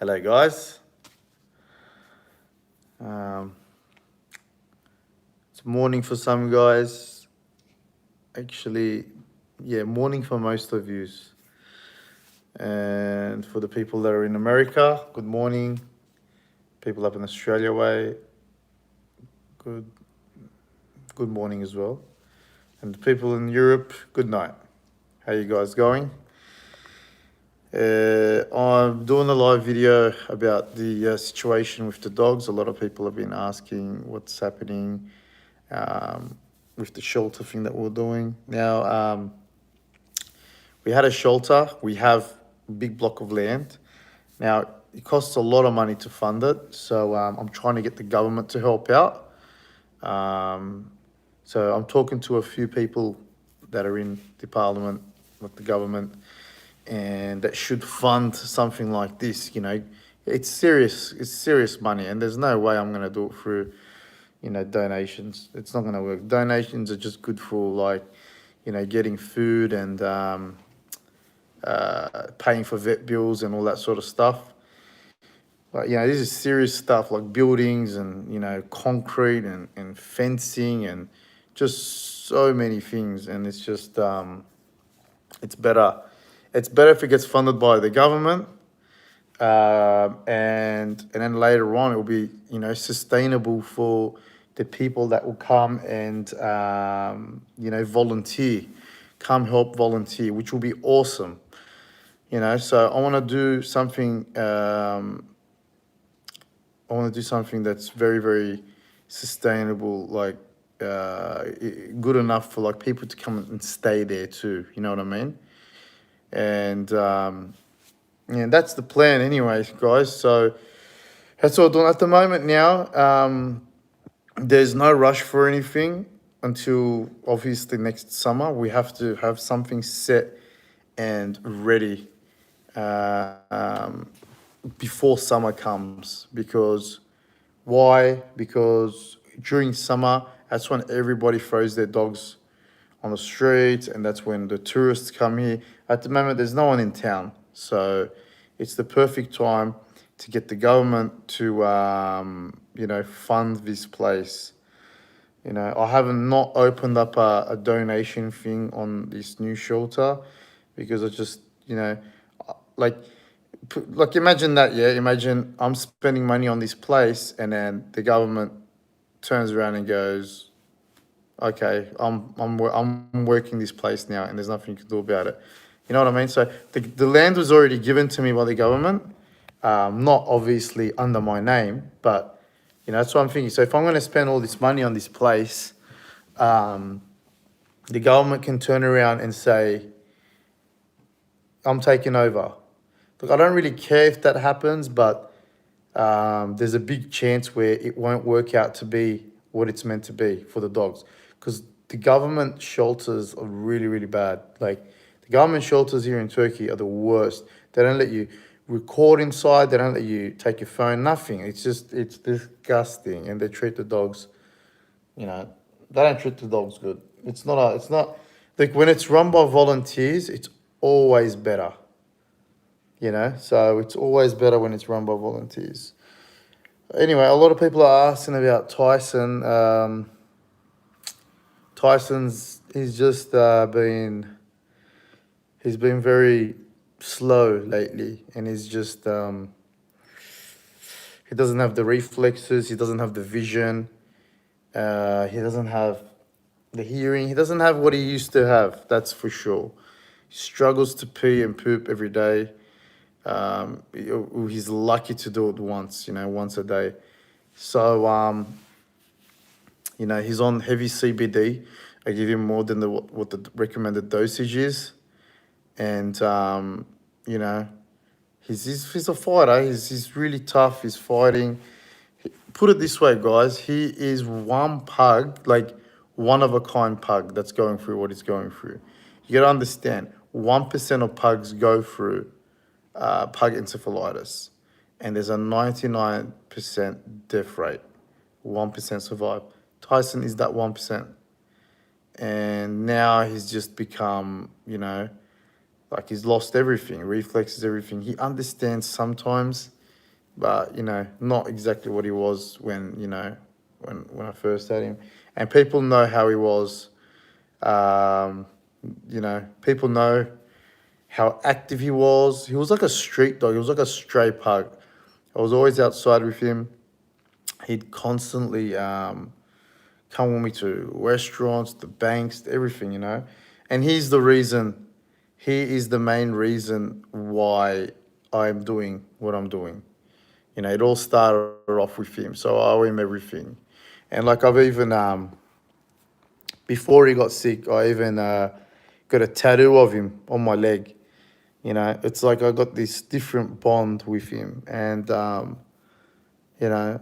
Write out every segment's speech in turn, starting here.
Hello, guys. Um, it's morning for some guys. Actually, yeah, morning for most of you. And for the people that are in America, good morning. People up in Australia way, good good morning as well. And the people in Europe, good night. How you guys going? I'm doing a live video about the situation with the dogs. A lot of people have been asking what's happening with the shelter thing that we're doing. Now, we had a shelter. We have a big block of land. Now, it costs a lot of money to fund it. So I'm trying to get the government to help out. So I'm talking to a few people that are in the parliament, like the government, and that should fund something like this. It's serious money, and there's no way I'm going to do it through, donations. It's not going to work. Donations are just good for getting food and paying for vet bills and all that sort of stuff. But this is serious stuff like buildings and concrete and fencing and just so many things. And it's just it's better. It's better if it gets funded by the government, and then later on it will be sustainable for the people that will come and volunteer, come help volunteer, which will be awesome. So I want to do something. I want to do something that's very, very sustainable, like good enough for like people to come and stay there too. You know what I mean? And yeah, that's the plan, anyway, guys. So that's all done at the moment. Now, there's no rush for anything until obviously next summer. We have to have something set and ready before summer comes. Because why? Because during summer, that's when everybody throws their dogs on the streets, and that's when the tourists come here. At the moment, there's no one in town, so it's the perfect time to get the government to fund this place. I haven't not opened up a donation thing on this new shelter because I just like like imagine that, yeah. Imagine I'm spending money on this place, and then the government turns around and goes, "Okay, I'm working this place now, and there's nothing you can do about it." You know what I mean? So the land was already given to me by the government, not obviously under my name, but that's what I'm thinking. So if I'm going to spend all this money on this place, the government can turn around and say, "I'm taking over." Look, I don't really care if that happens, but there's a big chance where it won't work out to be what it's meant to be for the dogs. Because the government shelters are really, really bad. Like, the government shelters here in Turkey are the worst. They don't let you record inside. They don't let you take your phone, nothing. It's disgusting. And they treat the dogs, they don't treat the dogs good. It's not, like when it's run by volunteers, it's always better. So it's always better when it's run by volunteers. Anyway, a lot of people are asking about Tyson. Tyson's he's been very slow lately, and he's just he doesn't have the reflexes, he doesn't have the vision, he doesn't have the hearing, he doesn't have what he used to have. That's for sure. He struggles to pee and poop every day. He's lucky to do it once a day. So he's on heavy CBD. I give him more than what the recommended dosage is, and he's a fighter. He's really tough. He's fighting. Put it this way, guys. He is one pug, like one of a kind pug that's going through what he's going through. You gotta understand, 1% of pugs go through pug encephalitis, and there's a 99% death rate. 1% survive. Tyson is that 1%, and now he's just become, like he's lost everything, reflexes, everything. He understands sometimes, but not exactly what he was when when I first had him. And people know how he was. Um, people know how active he was. He was like a street dog. He was like a stray pug. I was always outside with him. He'd constantly come with me to restaurants, the banks, everything. And he's the reason, he is the main reason why I'm doing what I'm doing. It all started off with him, so I owe him everything. And like I've even, before he got sick, I even got a tattoo of him on my leg. It's like I got this different bond with him, and you know,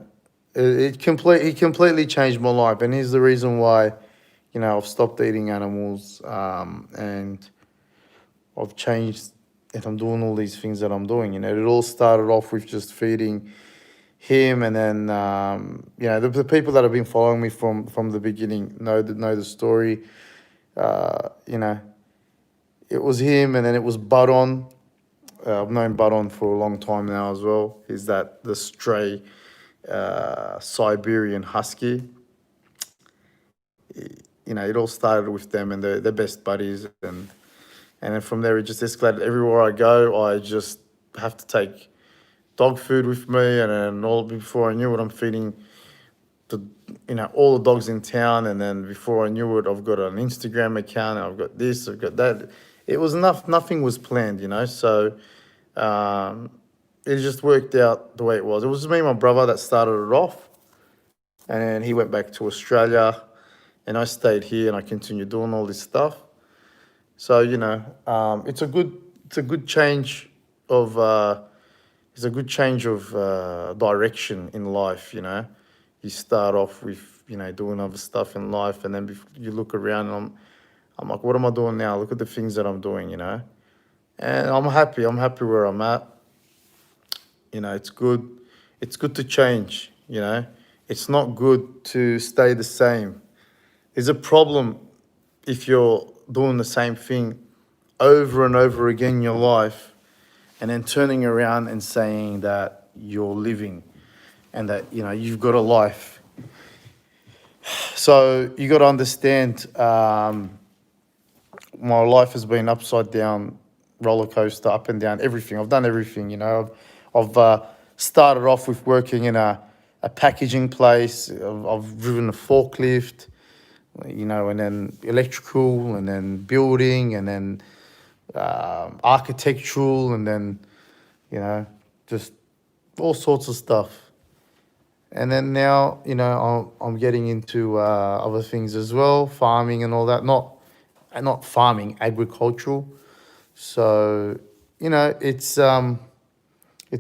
he completely changed my life, and he's the reason why, I've stopped eating animals, and I've changed, and I'm doing all these things that I'm doing. It all started off with just feeding him, and then the people that have been following me from the beginning know the story. You know, it was him, and then it was Baron. I've known Baron for a long time now as well. He's the stray Siberian husky. It all started with them, and they're best buddies, and then from there it just escalated. Everywhere I go, I just have to take dog food with me, and then all before I knew it, I'm feeding the all the dogs in town, and then before I knew it, I've got an Instagram account, and I've got this, I've got that. It was enough. Nothing was planned. So um, it just worked out the way it was. It was me and my brother that started it off, and then he went back to Australia, and I stayed here, and I continued doing all this stuff. So it's a good change of direction in life. You start off with doing other stuff in life, and then you look around, and I'm like, what am I doing now? Look at the things that I'm doing. And I'm happy. I'm happy where I'm at. It's good. It's good to change. It's not good to stay the same. There's a problem if you're doing the same thing over and over again in your life, and then turning around and saying that you're living, and that you've got a life. So you got to understand, my life has been upside down, roller coaster, up and down, everything. I've done everything. I've started off with working in a packaging place. I've driven a forklift, and then electrical, and then building, and then architectural, and then just all sorts of stuff. And then now, I'm getting into other things as well, farming and all that. Not farming, agricultural. So, it's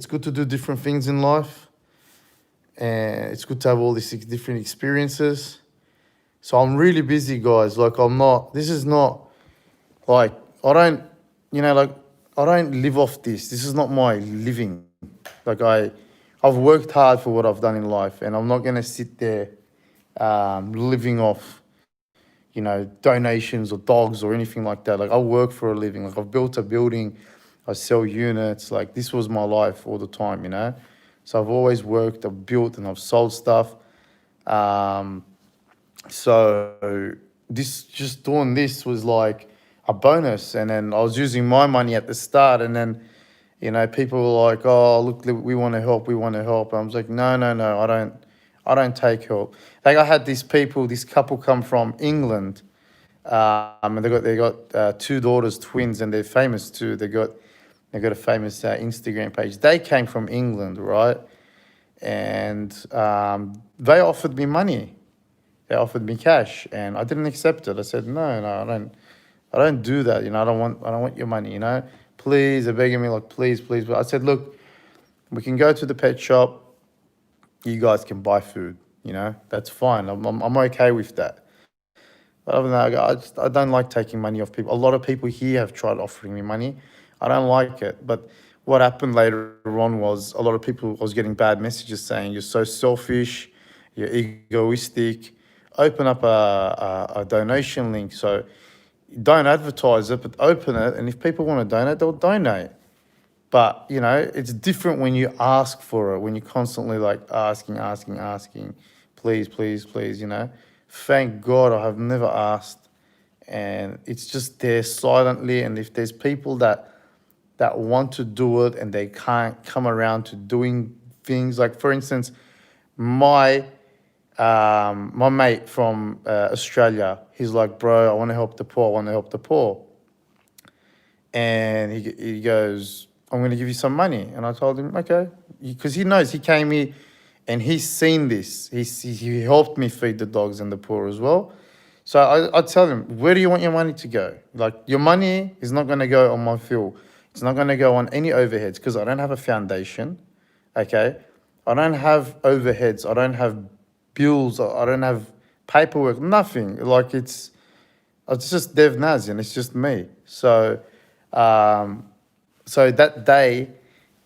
good to do different things in life, and it's good to have all these different experiences. So I'm really busy, guys. Like I'm not. This is not like I don't. Like I don't live off this. This is not my living. Like I've worked hard for what I've done in life, and I'm not gonna sit there living off donations or dogs or anything like that. Like I work for a living. Like I've built a building, I sell units. Like this was my life all the time. So I've always worked, I've built, and I've sold stuff. Um, so this just doing this was like a bonus, and then I was using my money at the start, and then people were like, "Oh, look, we want to help, we want to help." I was like, "No, no, no, I don't take help." Like I had this couple come from England, and they got two daughters, twins, and they're famous too. They got a famous Instagram page. They came from England, right? And they offered me money. They offered me cash, and I didn't accept it. I said, no, no, I don't do that. I don't want your money. Please, they're begging me like, please, please. But I said, look, we can go to the pet shop. You guys can buy food. That's fine. I'm okay with that. But other than that, I don't like taking money off people. A lot of people here have tried offering me money. I don't like it. But what happened later on was a lot of people was getting bad messages saying you're so selfish, you're egoistic. Open up a donation link. So don't advertise it, but open it. And if people want to donate, they'll donate. But, you know, it's different when you ask for it, when you're constantly like asking, please, please, please, you know. Thank God I have never asked. And it's just there silently. And if there's people that want to do it and they can't come around to doing things, like for instance, my my mate from Australia, he's like, bro, I want to help the poor, I want to help the poor. And he goes, I'm going to give you some money. And I told him, okay. Because he knows, he came here and he's seen this. He helped me feed the dogs and the poor as well. So I tell him, where do you want your money to go? Like, your money is not going to go on my fuel. It's not going to go on any overheads because I don't have a foundation, okay? I don't have overheads. I don't have bills. I don't have paperwork, nothing. Like, it's just Dev Naz and it's just me. Um, so that day,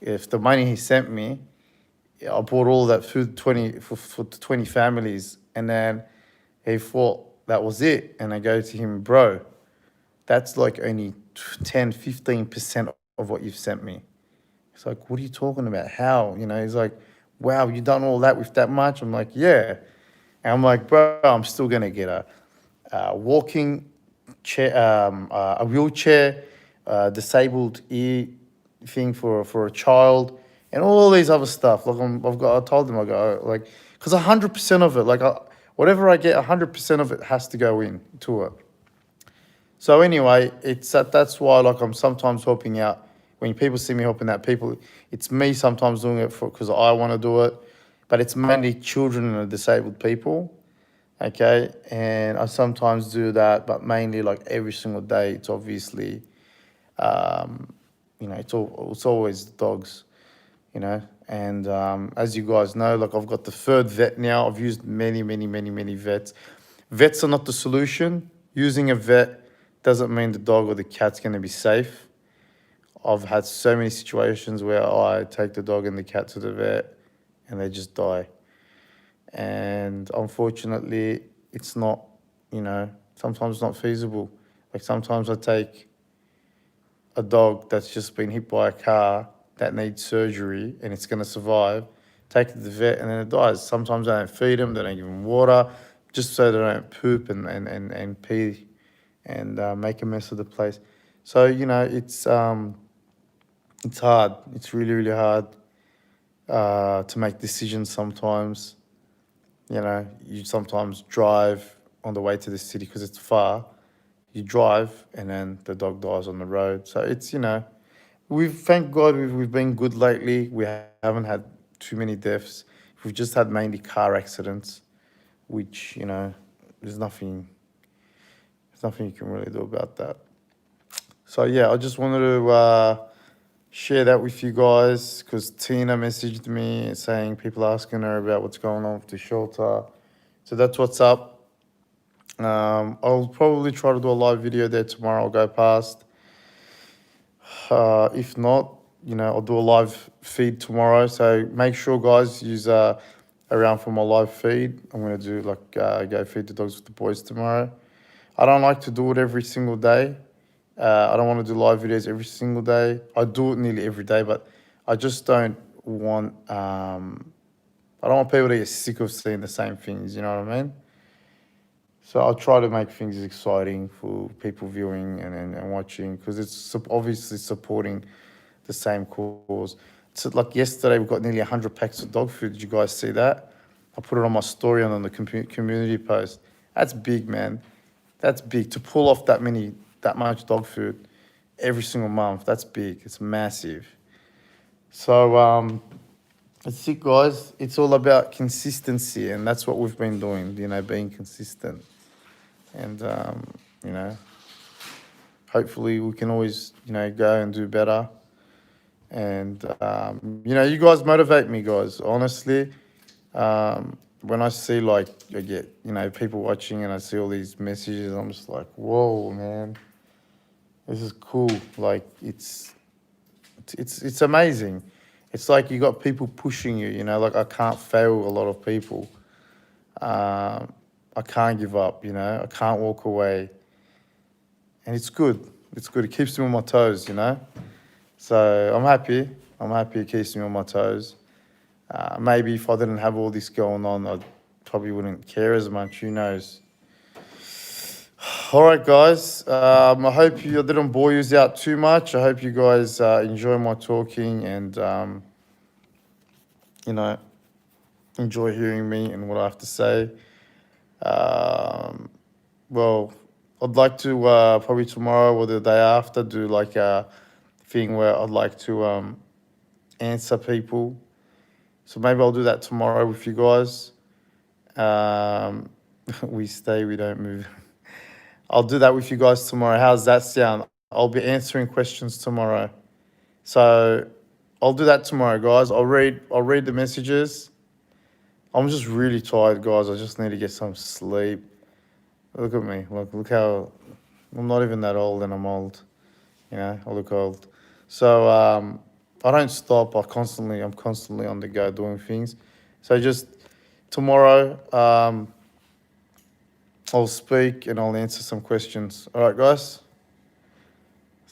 if the money he sent me, I bought all that food for 20 families, and then he thought that was it. And I go to him, bro, that's like only 10, 15% of what you've sent me. He's like, what are you talking about? How? You know, he's like, wow, you done all that with that much? I'm like, yeah. And I'm like, bro, I'm still gonna get a walking chair, a wheelchair, disabled ear thing for a child, and all these other stuff. Like I told them, I go like, because 100% of it, like whatever I get, 100% of it has to go in to it. So anyway, that's why like I'm sometimes helping out. When people see me helping out people, it's me sometimes doing it for because I want to do it, but it's mainly children and disabled people. Okay, and I sometimes do that, but mainly like every single day. It's obviously, you know, it's always the dogs, you know. And as you guys know, like I've got the third vet now. I've used many vets. Vets are not the solution. Using a vet doesn't mean the dog or the cat's going to be safe. I've had so many situations where I take the dog and the cat to the vet and they just die. And unfortunately, it's not, you know, sometimes it's not feasible. Like sometimes I take a dog that's just been hit by a car that needs surgery and it's going to survive, take it to the vet and then it dies. Sometimes I don't feed them, they don't give them water, just so they don't poop and pee and make a mess of the place. So, you know, it's hard. It's really hard to make decisions sometimes. You know, you sometimes drive on the way to the city because it's far. You drive and then the dog dies on the road. So it's, you know, thank God we've been good lately. We haven't had too many deaths. We've just had mainly car accidents, which, you know, there's nothing you can really do about that. So yeah, I just wanted to share that with you guys because Tina messaged me saying people asking her about what's going on with the shelter. So that's what's up. I'll probably try to do a live video there tomorrow. I'll go past. If not, you know, I'll do a live feed tomorrow. So make sure, guys, use around for my live feed. I'm gonna do like go feed the dogs with the boys tomorrow. I don't like to do it every single day. I don't want to do live videos every single day. I do it nearly every day, but I just don't want. I don't want people to get sick of seeing the same things. You know what I mean? So I'll try to make things exciting for people viewing and watching because it's obviously supporting the same cause. So like yesterday, we got nearly 100 packs of dog food. Did you guys see that? I put it on my story and on the community post. That's big, man. That's big to pull off that much dog food every single month. That's big. It's massive. So that's it, guys. It's all about consistency, and that's what we've been doing. You know, being consistent, and you know, hopefully we can always, you know, go and do better. And you know, you guys motivate me, guys. Honestly, when I see like I get, you know, people watching and I see all these messages, I'm just like, whoa, man, this is cool. Like it's amazing. It's like you got people pushing you. You know, like I can't fail a lot of people. I can't give up. You know, I can't walk away. And it's good. It's good. It keeps me on my toes. You know. So I'm happy. I'm happy it keeps me on my toes. Maybe if I didn't have all this going on, I probably wouldn't care as much. Who knows? All right, guys. I hope I didn't bore you out too much. I hope you guys enjoy my talking and, you know, enjoy hearing me and what I have to say. Well, I'd like to probably tomorrow or the day after do like a thing where I'd like to answer people. So maybe I'll do that tomorrow with you guys. We stay, we don't move. I'll do that with you guys tomorrow. How's that sound? I'll be answering questions tomorrow. So I'll do that tomorrow, guys. I'll read the messages. I'm just really tired, guys. I just need to get some sleep. Look at me. Look how I'm not even that old and I'm old. I look old. So I don't stop. I'm constantly on the go doing things. So just tomorrow, I'll speak and I'll answer some questions. All right, guys.